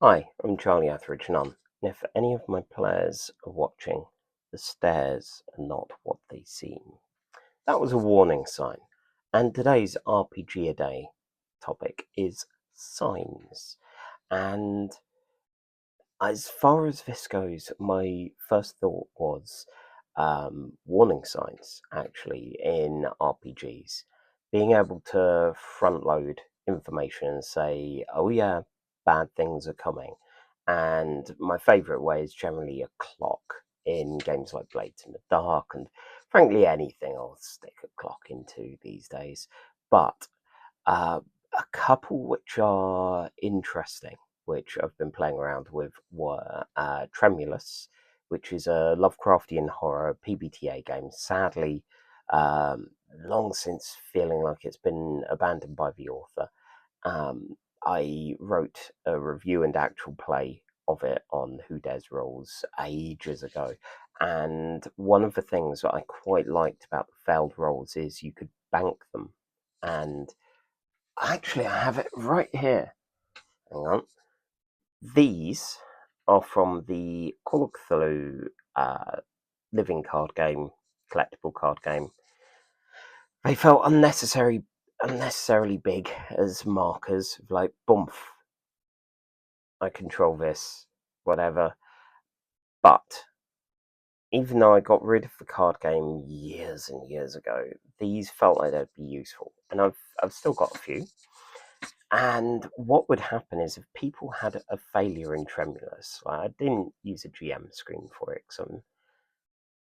Hi, I'm Charlie Etheridge-Nunn, and if any of my players are watching, the stairs are not what they seem. That was a warning sign, and today's RPG a Day topic is signs. And as far as this goes, my first thought was warning signs, actually, in RPGs. Being able to front load information and say, oh yeah, bad things are coming. And my favourite way is generally a clock in games like Blades in the Dark, and frankly, anything I'll stick a clock into these days. But uh, a couple which are interesting, which I've been playing around with, were Tremulus, which is a Lovecraftian horror PBTA game. Sadly, um, long since feeling like it's been abandoned by the author. Um, I wrote a review and actual play of it on Who Dares Rolls ages ago. And one of the things that I quite liked about the failed rolls is you could bank them. And actually, I have it right here. Hang on. These are from the Call of Cthulhu living card game, collectible card game. They felt unnecessarily big as markers. Like, boom, I control this, whatever. But even though I got rid of the card game years and years ago, these felt like they'd be useful, and I've still got a few. And what would happen is if people had a failure in Tremulous, like I didn't use a GM screen for it because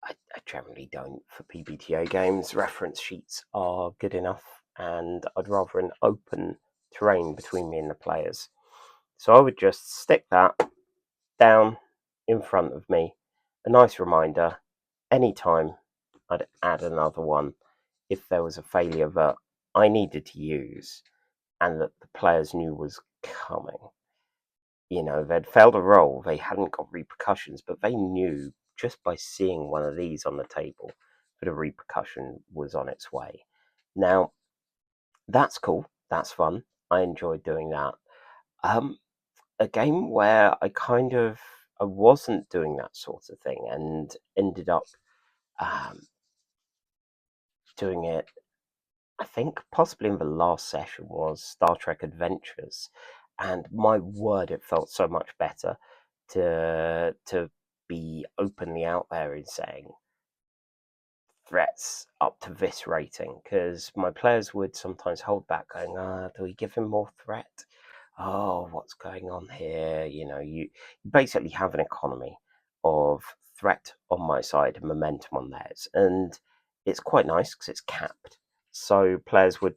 I generally don't for PBTA games. Reference sheets are good enough, and I'd rather an open terrain between me and the players. So I would just stick that down in front of me, a nice reminder. Anytime I'd add another one if there was a failure that I needed to use and that the players knew was coming. They'd failed a roll, they hadn't got repercussions, but they knew just by seeing one of these on the table that a repercussion was on its way. Now, that's cool, that's fun. I enjoyed doing that. Um, a game where I wasn't doing that sort of thing and ended up um, doing it. I think possibly in the last session was Star Trek Adventures, and my word, it felt so much better to be openly out there in saying threats up to this rating, because my players would sometimes hold back, going, do we give him more threat? Oh, what's going on here? You basically have an economy of threat on my side and momentum on theirs, and it's quite nice because it's capped. So players would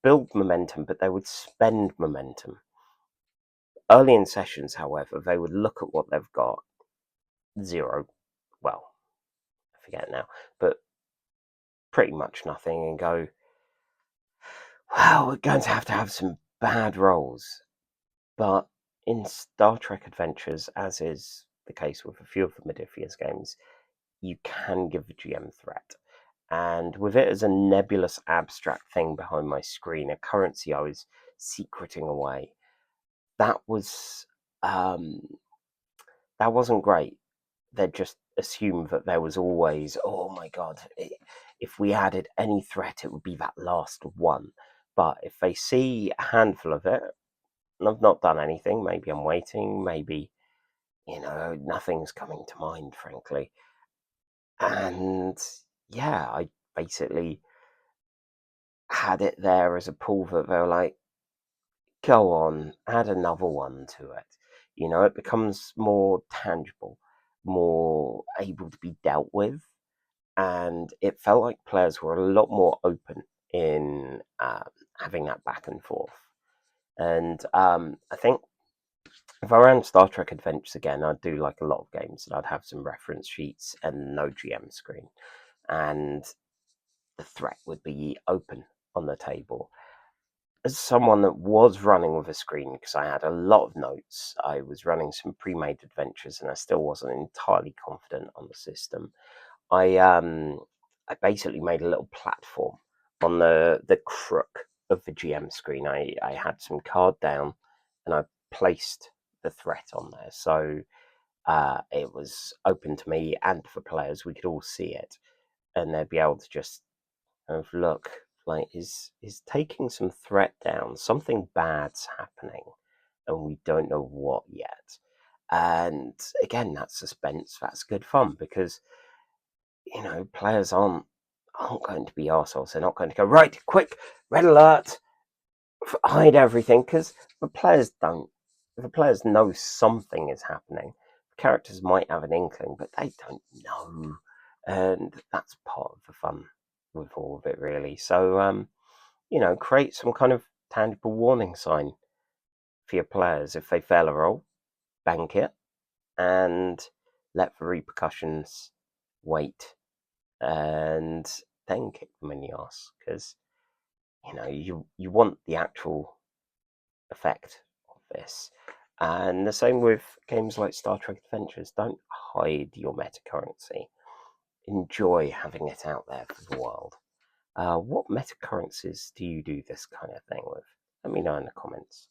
build momentum, but they would spend momentum. Early in sessions, however, they would look at what they've got, zero, well, I forget now, but pretty much nothing, and go, well, we're going to have some bad rolls. But in Star Trek Adventures, as is the case with a few of the Modiphius games, you can give the GM threat. And with it as a nebulous abstract thing behind my screen, a currency I was secreting away, that was that wasn't great. They'd just assumed that there was always, oh my god, if we added any threat, it would be that last one. But if they see a handful of it, and I've not done anything, maybe I'm waiting, maybe, nothing's coming to mind, frankly. And yeah, I basically had it there as a pool that they were like, go on, add another one to it. It becomes more tangible, more able to be dealt with, and it felt like players were a lot more open in having that back and forth. And I think if I ran Star Trek Adventures again, I'd do like a lot of games, and I'd have some reference sheets and no GM screen, and the threat would be open on the table. As someone that was running with a screen, because I had a lot of notes, I was running some pre-made adventures, and I still wasn't entirely confident on the system. I basically made a little platform on the crook of the GM screen. I had some card down, and I placed the threat on there. So it was open to me and for players. We could all see it, and they'd be able to just kind of look like is taking some threat down. Something bad's happening, and we don't know what yet. And again, that's suspense. That's good fun because players aren't going to be arseholes. They're not going to go right, quick, red alert, hide everything, because the players don't. The players know something is happening. The characters might have an inkling, but they don't know, and that's part of the fun with all of it, really. So, create some kind of tangible warning sign for your players. If they fail a roll, bank it, and let the repercussions wait, and then kick them in the arse, because you want the actual effect of this. And the same with games like Star Trek Adventures. Don't hide your meta currency. Enjoy having it out there for the world. What meta currencies do you do this kind of thing with? Let me know in the comments.